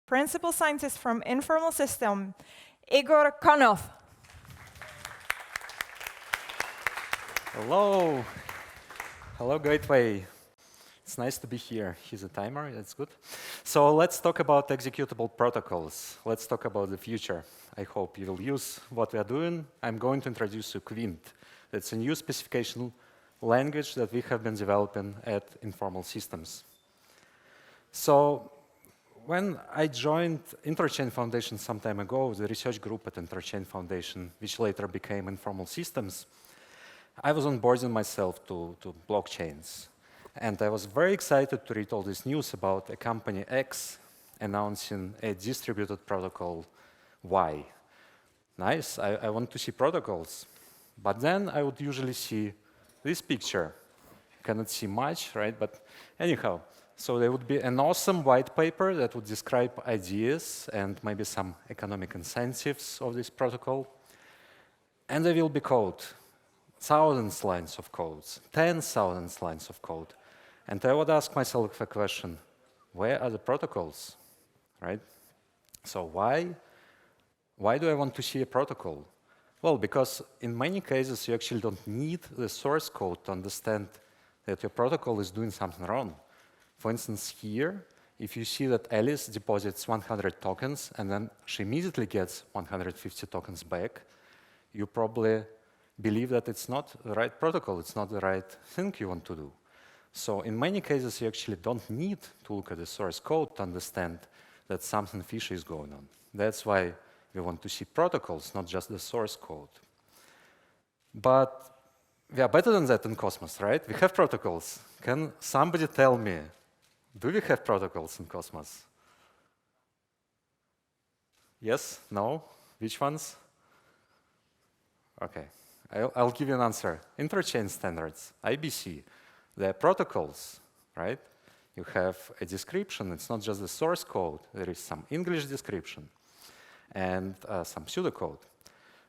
principal scientist from Informal system, Igor Konnov. Hello. Hello, Gateway. It's nice to be here. Here's a timer, that's good. So let's talk about executable protocols. Let's talk about the future. I hope you will use what we are doing. I'm going to introduce you Quint. It's a new specification language that we have been developing at Informal Systems. So when I joined Interchain Foundation some time ago, the research group at Interchain Foundation, which later became Informal Systems, I was onboarding myself to blockchains. And I was very excited to read all this news about a company X announcing a distributed protocol Y. Nice, I want to see protocols. But then I would usually see this picture. You cannot see much, right? But anyhow, so there would be an awesome white paper that would describe ideas and maybe some economic incentives of this protocol. And there will be code, thousands lines of codes, 10,000 lines of code. And I would ask myself a question, where are the protocols, right? So why do I want to see a protocol? Well, because in many cases, you actually don't need the source code to understand that your protocol is doing something wrong. For instance, here, if you see that Alice deposits 100 tokens and then she immediately gets 150 tokens back, you probably believe that it's not the right protocol, it's not the right thing you want to do. So in many cases, you actually don't need to look at the source code to understand that something fishy is going on. That's why we want to see protocols, not just the source code. But we are better than that in Cosmos, right? We have protocols. Can somebody tell me, do we have protocols in Cosmos? Yes? No? Which ones? OK. I'll give you an answer. Interchain standards, IBC, they're protocols, right? You have a description. It's not just the source code. There is some English description and some pseudocode.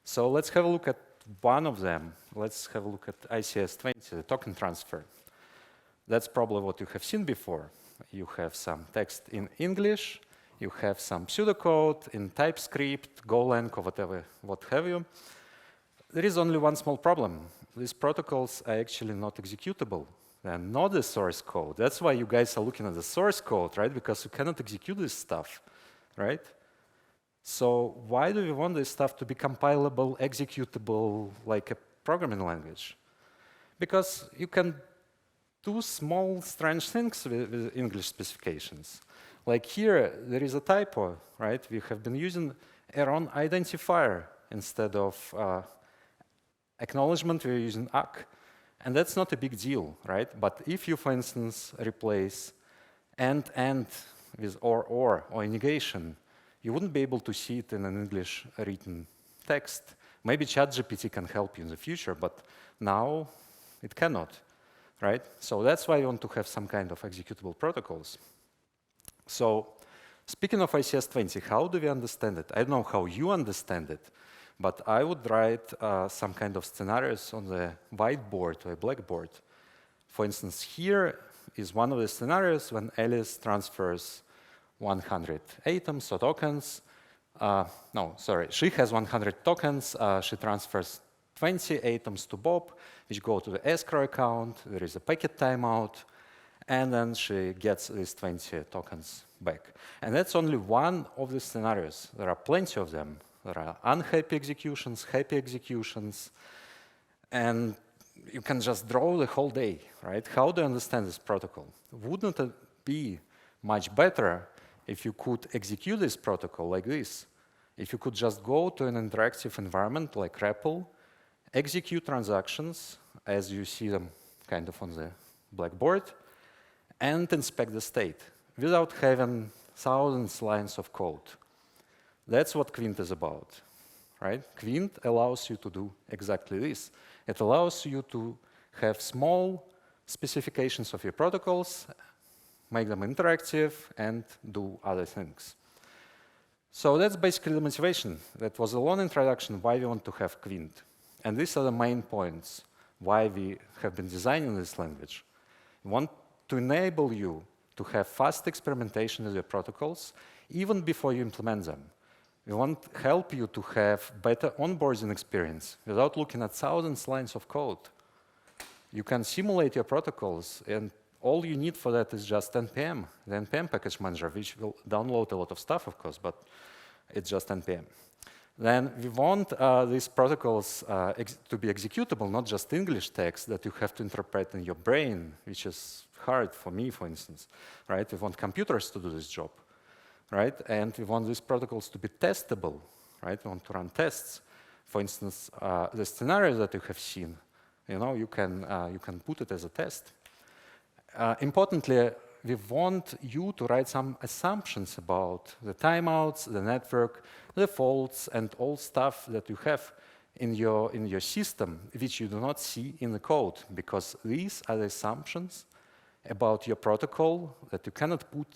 So let's have a look at one of them. Let's have a look at ICS-20, the token transfer. That's probably what you have seen before. You have some text in English. You have some pseudocode in TypeScript, Golang, or whatever, what have you. There is only one small problem. These protocols are actually not executable. They're not the source code. That's why you guys are looking at the source code, right? Because you cannot execute this stuff, right? So why do we want this stuff to be compilable, executable, like a programming language? Because you can do small, strange things with English specifications. Like here, there is a typo, right? We have been using a wrong identifier instead of acknowledgement, we're using ACK. And that's not a big deal, right? But if you, for instance, replace and with or negation, you wouldn't be able to see it in an English written text. Maybe ChatGPT can help you in the future, but now it cannot, right? So that's why you want to have some kind of executable protocols. So speaking of ICS-20, how do we understand it? I don't know how you understand it, but I would write some kind of scenarios on the whiteboard or a blackboard. For instance, here is one of the scenarios when Alice transfers 100 atoms or tokens. No, sorry, she has 100 tokens. She transfers 20 atoms to Bob, which go to the escrow account. There is a packet timeout. And then she gets these 20 tokens back. And that's only one of the scenarios. There are plenty of them. There are unhappy executions, happy executions, and you can just draw the whole day, right? How do you understand this protocol? Wouldn't it be much better if you could execute this protocol like this? If you could just go to an interactive environment like REPL, execute transactions as you see them kind of on the blackboard, and inspect the state without having thousands lines of code. That's what Quint is about, right? Quint allows you to do exactly this. It allows you to have small specifications of your protocols, make them interactive, and do other things. So that's basically the motivation. That was a long introduction why we want to have Quint. And these are the main points why we have been designing this language. We want to enable you to have fast experimentation with your protocols, even before you implement them. We want to help you to have better onboarding experience without looking at thousands of lines of code. You can simulate your protocols, and all you need for that is just NPM, the NPM package manager, which will download a lot of stuff, of course, but it's just NPM. Then we want these protocols to be executable, not just English text that you have to interpret in your brain, which is hard for me, for instance, right? We want computers to do this job, right? And we want these protocols to be testable, right? We want to run tests. For instance, the scenario that you have seen, you can put it as a test. Importantly, we want you to write some assumptions about the timeouts, the network, the faults, and all stuff that you have in your system, which you do not see in the code, because these are the assumptions about your protocol that you cannot put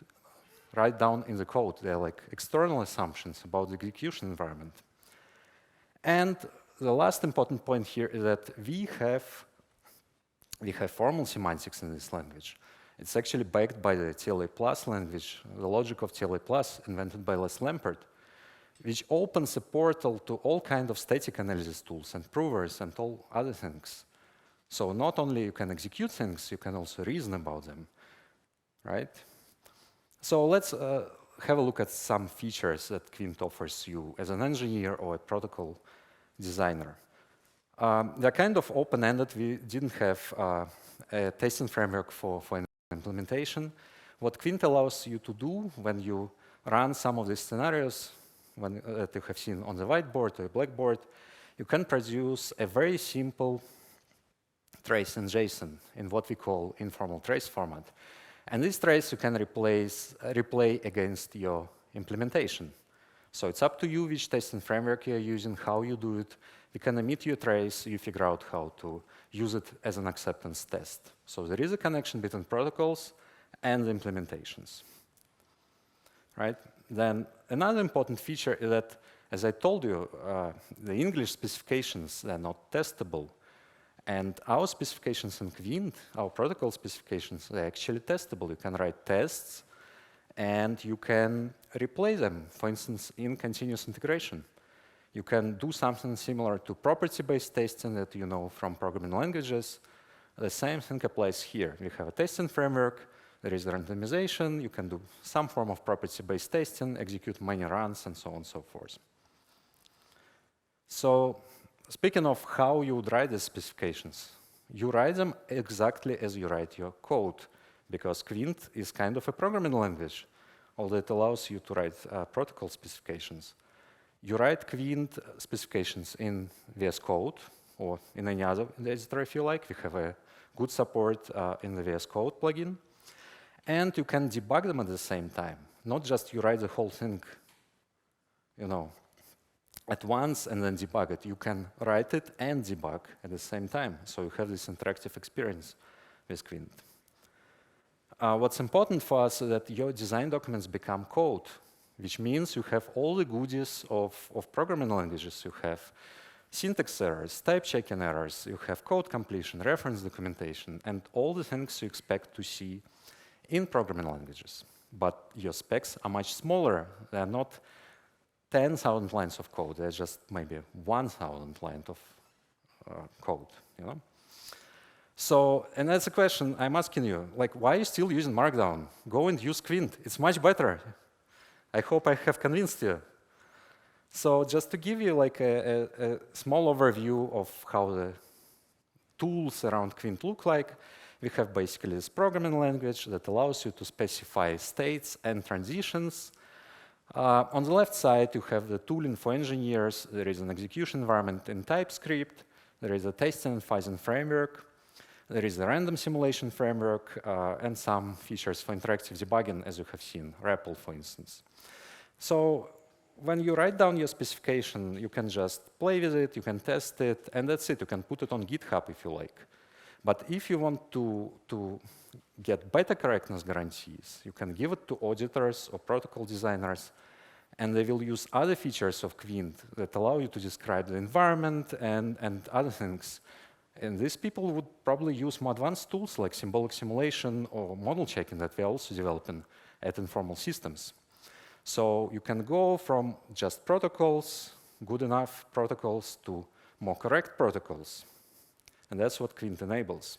right down in the code. They're like external assumptions about the execution environment. And the last important point here is that we have formal semantics in this language. It's actually backed by the TLA Plus language, the logic of TLA Plus invented by Les Lampert, which opens a portal to all kinds of static analysis tools and provers and all other things. So not only you can execute things, you can also reason about them, right? So let's have a look at some features that Quint offers you as an engineer or a protocol designer. They're kind of open-ended. We didn't have a testing framework for implementation. What Quint allows you to do when you run some of these scenarios that you have seen on the whiteboard or blackboard, you can produce a very simple trace in JSON in what we call informal trace format. And this trace you can replay against your implementation. So it's up to you which testing framework you're using, how you do it. We can emit your trace, you figure out how to use it as an acceptance test. So there is a connection between protocols and the implementations, right? Then another important feature is that, as I told you, the English specifications, they're not testable. And our specifications in Quint, our protocol specifications, they're actually testable. You can write tests, and you can replay them, for instance, in continuous integration. You can do something similar to property-based testing that you know from programming languages. The same thing applies here. We have a testing framework, there is randomization, you can do some form of property-based testing, execute many runs, and so on and so forth. So speaking of how you would write the specifications, you write them exactly as you write your code, because Quint is kind of a programming language, although it allows you to write protocol specifications. You write Quint specifications in VS Code or in any other editor if you like. We have a good support in the VS Code plugin. And you can debug them at the same time. Not just you write the whole thing, at once and then debug it. You can write it and debug at the same time. So you have this interactive experience with Quint. What's important for us is that your design documents become code, which means you have all the goodies of programming languages. You have syntax errors, type checking errors, you have code completion, reference documentation, and all the things you expect to see in programming languages. But your specs are much smaller. They're not 10,000 lines of code. They're just maybe 1,000 lines of code, So, and that's a question I'm asking you, like, why are you still using Markdown? Go and use Quint. It's much better. I hope I have convinced you. So just to give you like a small overview of how the tools around Quint look like, we have basically this programming language that allows you to specify states and transitions. On the left side, you have the tooling for engineers. There is an execution environment in TypeScript. There is a testing and fuzzing framework. There is a random simulation framework and some features for interactive debugging, as you have seen, REPL, for instance. So when you write down your specification, you can just play with it, you can test it, and that's it. You can put it on GitHub if you like. But if you want to get better correctness guarantees, you can give it to auditors or protocol designers, and they will use other features of Quint that allow you to describe the environment and other things. And these people would probably use more advanced tools like symbolic simulation or model checking that we're also developing at Informal Systems. So you can go from just protocols, good enough protocols, to more correct protocols. And that's what Quint enables.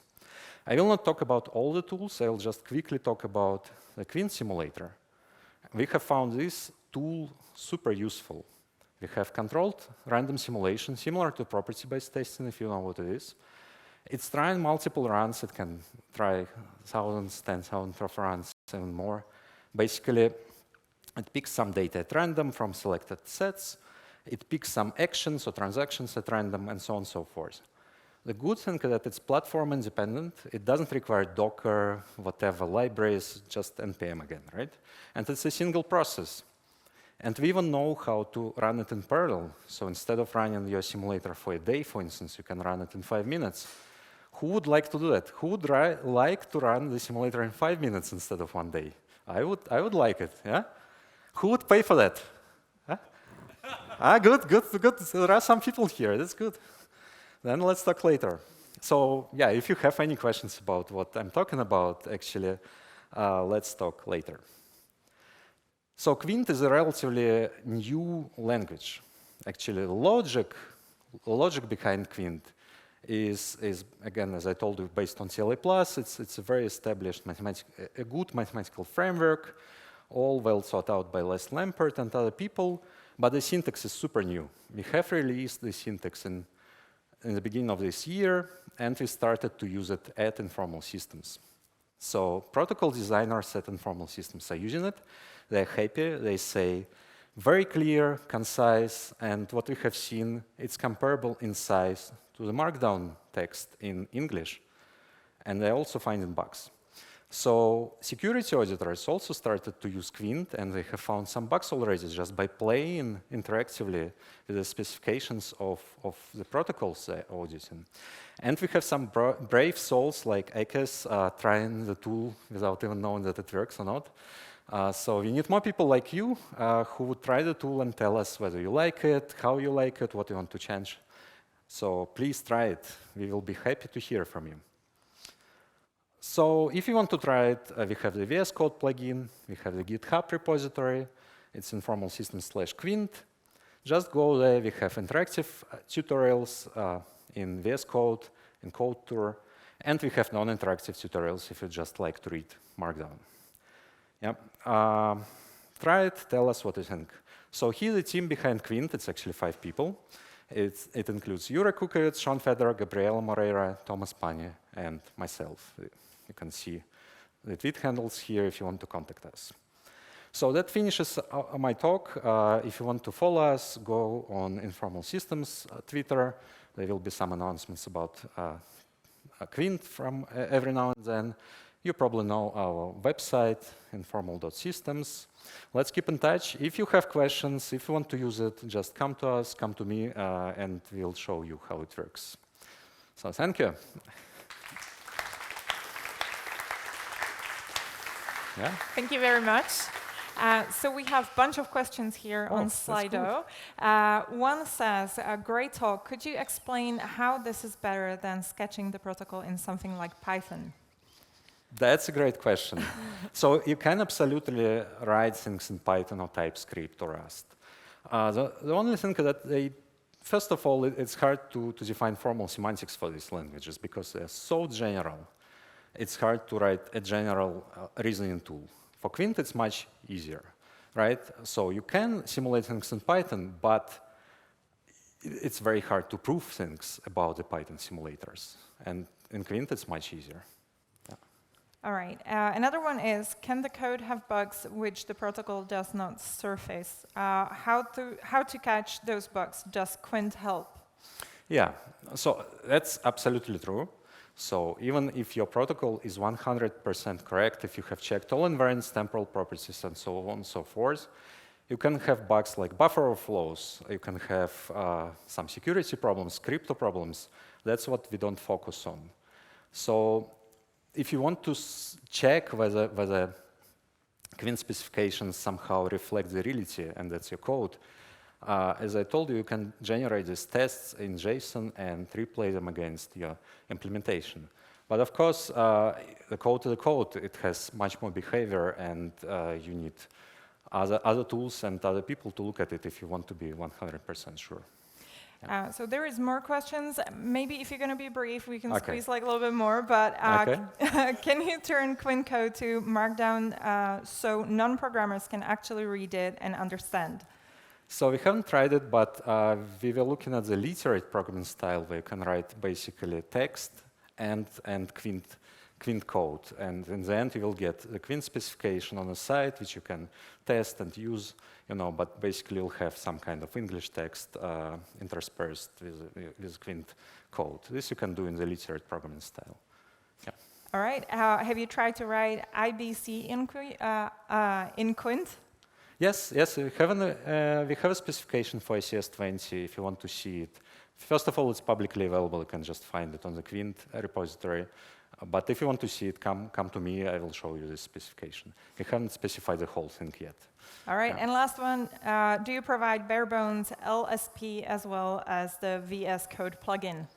I will not talk about all the tools. I will just quickly talk about the Quint simulator. We have found this tool super useful. We have controlled random simulation, similar to property-based testing, if you know what it is. It's trying multiple runs. It can try thousands, 10,000 of runs, and more. Basically, it picks some data at random from selected sets. It picks some actions or transactions at random, and so on and so forth. The good thing is that it's platform independent. It doesn't require Docker, whatever libraries, just NPM again, right? And it's a single process. And we even know how to run it in parallel. So instead of running your simulator for a day, for instance, you can run it in 5 minutes. Who would like to do that? Who would like to run the simulator in 5 minutes instead of 1 day? I would like it, yeah? Who would pay for that? Huh? Good. There are some people here, that's good. Then let's talk later. So yeah, if you have any questions about what I'm talking about, actually, let's talk later. So Quint is a relatively new language. Actually, logic behind Quint is again, as I told you, based on CLA+. It's a very established a good mathematical framework, all well thought out by Les Lampert and other people, but the syntax is super new. We have released the syntax in the beginning of this year, and we started to use it at Informal Systems. So protocol designers at Informal Systems are using it. They're happy. They say, very clear, concise, and what we have seen, it's comparable in size to the Markdown text in English. And they also finding bugs. So security auditors also started to use Quint, and they have found some bugs already just by playing interactively with the specifications of the protocols they're auditing. And we have some brave souls like Ekes trying the tool without even knowing that it works or not. So we need more people like you who would try the tool and tell us whether you like it, how you like it, what you want to change. So please try it. We will be happy to hear from you. So if you want to try it, we have the VS Code plugin. We have the GitHub repository. It's Informal Systems/Quint. Just go there. We have interactive tutorials in VS Code, in CodeTour, and we have non-interactive tutorials if you just like to read Markdown. Yep. Try it. Tell us what you think. So here's the team behind Quint. It's actually 5 people. It includes Jure Kukovec, Sean Federer, Gabriela Moreira, Thomas Pani, and myself. You can see the tweet handles here if you want to contact us. So that finishes my talk. If you want to follow us, go on Informal Systems Twitter. There will be some announcements about Quint from every now and then. You probably know our website, informal.systems. Let's keep in touch. If you have questions, if you want to use it, just come to us, come to me, and we'll show you how it works. So thank you. Yeah. Thank you very much. So we have a bunch of questions here on Slido. One says, great talk. Could you explain how this is better than sketching the protocol in something like Python? That's a great question. So you can absolutely write things in Python or TypeScript or Rust. The only thing that first of all, it's hard to define formal semantics for these languages because they're so general. It's hard to write a general reasoning tool. For Quint, it's much easier, right? So you can simulate things in Python, but it's very hard to prove things about the Python simulators. And in Quint, it's much easier. Yeah. All right. Another one is, can the code have bugs which the protocol does not surface? How to catch those bugs? Does Quint help? Yeah, so that's absolutely true. So even if your protocol is 100% correct, if you have checked all invariants, temporal properties, and so on and so forth, you can have bugs like buffer overflows. You can have some security problems, crypto problems. That's what we don't focus on. So if you want to check whether Quint specifications somehow reflect the reality, and that's your code, as I told you, you can generate these tests in JSON and replay them against your implementation. But of course, the code to the code, it has much more behavior, and you need other tools and other people to look at it if you want to be 100% sure. So there is more questions. Maybe if you're going to be brief, we can Okay. squeeze like a little bit more. But can you turn Quint code to Markdown so non-programmers can actually read it and understand? So we haven't tried it, but we were looking at the literate programming style where you can write basically text and Quint code. And in the end, you will get the Quint specification on the site, which you can test and use, but basically you'll have some kind of English text interspersed with Quint code. This you can do in the literate programming style. Yeah. All right. Have you tried to write IBC in Quint? Yes, we have a specification for ICS-20 if you want to see it. First of all, it's publicly available. You can just find it on the Quint repository. But if you want to see it, come to me. I will show you this specification. We haven't specified the whole thing yet. All right. And last one, do you provide bare bones LSP as well as the VS Code plugin?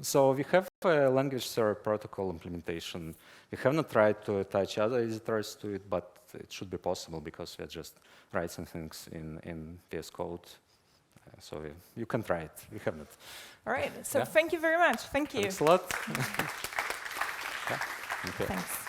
So we have a language server protocol implementation. We have not tried to attach other editors to it, but it should be possible because we are just writing things in VS Code. So you can try it. We have not. All right. So thank you very much. Thank you. Thanks a lot. Yeah. Okay. Thanks.